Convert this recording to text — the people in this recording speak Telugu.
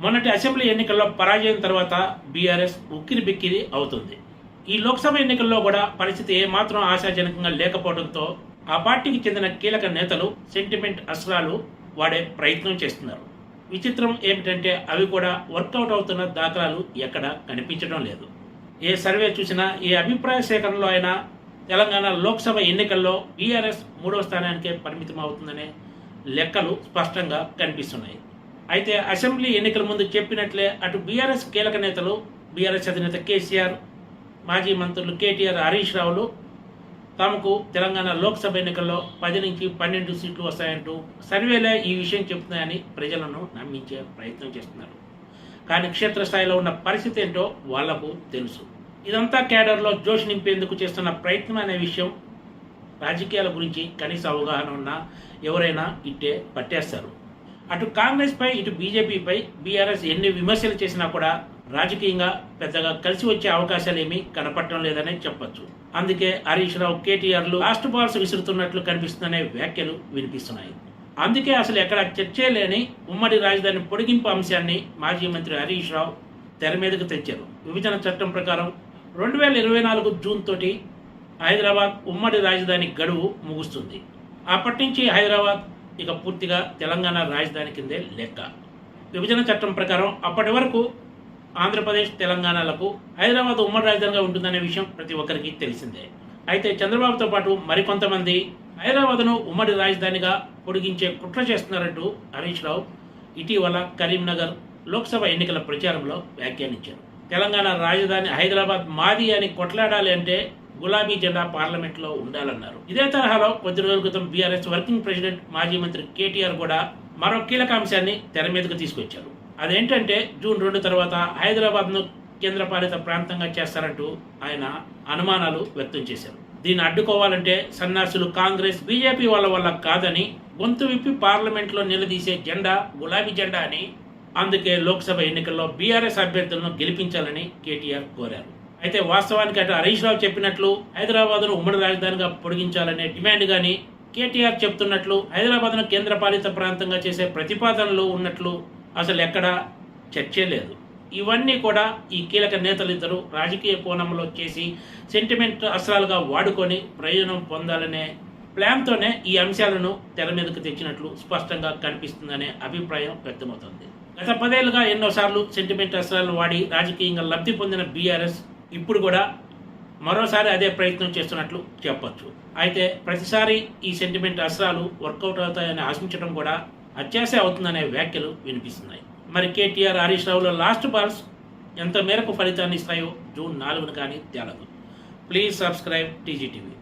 మొన్నటి అసెంబ్లీ ఎన్నికల్లో పరాజయం తర్వాత బీఆర్ఎస్ ఉక్కిరిబిక్కిరి అవుతుంది. ఈ లోక్సభ ఎన్నికల్లో కూడా పరిస్థితి ఏమాత్రం ఆశాజనకంగా లేకపోవడంతో ఆ పార్టీకి చెందిన కీలక నేతలు సెంటిమెంట్ అస్త్రాలు వాడే ప్రయత్నం చేస్తున్నారు. విచిత్రం ఏమిటంటే అవి కూడా వర్కౌట్ అవుతున్న దాఖలాలు ఎక్కడా కనిపించడం లేదు. ఏ సర్వే చూసినా, ఏ అభిప్రాయ సేకరణలో అయినా తెలంగాణ లోక్సభ ఎన్నికల్లో బీఆర్ఎస్ 3వ స్థానానికే పరిమితం అవుతుందనే లెక్కలు స్పష్టంగా కనిపిస్తున్నాయి. అయితే అసెంబ్లీ ఎన్నికల ముందు చెప్పినట్లే అటు బీఆర్ఎస్ కీలక నేతలు, బీఆర్ఎస్ అధినేత కేసీఆర్, మాజీ మంత్రులు కేటీఆర్, హరీష్ రావులు తమకు తెలంగాణ లోక్సభ ఎన్నికల్లో 10 నుంచి 12 సీట్లు వస్తాయంటూ సర్వేలే ఈ విషయం చెబుతున్నాయని ప్రజలను నమ్మించే ప్రయత్నం చేస్తున్నారు. కానీ క్షేత్రస్థాయిలో ఉన్న పరిస్థితి ఏంటో వాళ్లకు తెలుసు. ఇదంతా కేడర్లో జోష్ నింపేందుకు చేస్తున్న ప్రయత్నం అనే విషయం రాజకీయాల గురించి కనీస అవగాహన ఉన్నా ఎవరైనా ఇట్టే పట్టేస్తారు. అటు కాంగ్రెస్ పై, ఇటు బీజేపీపై బీఆర్ఎస్ ఎన్ని విమర్శలు చేసినా కూడా రాజకీయంగా పెద్దగా కలిసి వచ్చే అవకాశాలు ఏమీ కనపడటం లేదనే చెప్పొచ్చు. అందుకే హరీష్ రావు, కేటీఆర్లు లాస్ట్ బాల్స్ విసురుతున్నట్లు కనిపిస్తుందనే వ్యాఖ్యలు వినిపిస్తున్నాయి. అందుకే అసలు ఎక్కడ చర్చే లేని ఉమ్మడి రాజధాని పొడిగింపు అంశాన్ని మాజీ మంత్రి హరీష్ రావు తెర మీదకు తెచ్చారు. విభజన చట్టం ప్రకారం 2024 జూన్ తోటి హైదరాబాద్ ఉమ్మడి రాజధాని గడువు ముగుస్తుంది. అప్పటి నుంచి హైదరాబాద్ ఇక పూర్తిగా తెలంగాణ రాజధాని కిందే లెక్క. విభజన చట్టం ప్రకారం అప్పటి వరకు ఆంధ్రప్రదేశ్, తెలంగాణలకు హైదరాబాద్ ఉమ్మడి రాజధానిగా ఉంటుందనే విషయం ప్రతి ఒక్కరికి తెలిసిందే. అయితే చంద్రబాబుతో పాటు మరికొంతమంది హైదరాబాద్ను ఉమ్మడి రాజధానిగా పొడిగించే కుట్ర చేస్తున్నారంటూ హరీష్ రావు ఇటీవల కరీంనగర్ లోక్సభ ఎన్నికల ప్రచారంలో వ్యాఖ్యానించారు. తెలంగాణ రాజధాని హైదరాబాద్ మాది అని కొట్లాడాలి అంటే గులాబీ జెండా పార్లమెంట్లో ఉండాలన్నారు. ఇదే తరహాలో కొద్ది రోజుల క్రితం బీఆర్ఎస్ వర్కింగ్ ప్రెసిడెంట్, మాజీ మంత్రి కేటీఆర్ కూడా మరో కీలక అంశాన్ని తెర మీదకు తీసుకొచ్చారు. అదేంటంటే జూన్ 2 తర్వాత హైదరాబాద్ను కేంద్రపాలిత ప్రాంతంగా చేస్తారంటూ ఆయన అనుమానాలు వ్యక్తం చేశారు. దీన్ని అడ్డుకోవాలంటే సన్నాసులు కాంగ్రెస్, బీజేపీ వల్ల కాదని గొంతు విప్పి పార్లమెంట్లో నిలదీసే జెండా గులాబీ జెండా అని, అందుకే లోక్సభ ఎన్నికల్లో బీఆర్ఎస్ అభ్యర్థులను గెలిపించాలని కేటీఆర్ కోరారు. అయితే వాస్తవానికి అటు హరీష్ రావు చెప్పినట్లు హైదరాబాద్ను ఉమ్మడి రాజధానిగా పొడిగించాలనే డిమాండ్ గాని, కేటీఆర్ చెప్తున్నట్లు హైదరాబాద్ను కేంద్రపాలిత ప్రాంతంగా చేసే ప్రతిపాదనలు ఉన్నట్లు అసలు ఎక్కడా చర్చే లేదు. ఇవన్నీ కూడా ఈ కీలక నేతలిద్దరూ రాజకీయ కోణంలో చేసి సెంటిమెంట్ అస్త్రాలుగా వాడుకొని ప్రయోజనం పొందాలనే ప్లాన్తోనే ఈ అంశాలను తెర మీదకు తెచ్చినట్లు స్పష్టంగా కనిపిస్తుందనే అభిప్రాయం వ్యక్తమవుతోంది. గత 10 ఏళ్లుగా ఎన్నోసార్లు సెంటిమెంట్ అస్త్రాలను వాడి రాజకీయంగా లబ్ధి పొందిన బీఆర్ఎస్ ఇప్పుడు కూడా మరోసారి అదే ప్రయత్నం చేస్తున్నట్లు చెప్పొచ్చు. అయితే ప్రతిసారి ఈ సెంటిమెంట్ అస్త్రాలు వర్కౌట్ అవుతాయని ఆశించడం కూడా అత్యాశ అవుతుందనే వ్యాఖ్యలు వినిపిస్తున్నాయి. మరి కేటీఆర్, హరీష్ రావుల లాస్ట్ బాల్స్ ఎంత మేరకు ఫలితాన్ని ఇస్తాయో జూన్ 4న కానీ తేలదు. Please subscribe TGTV.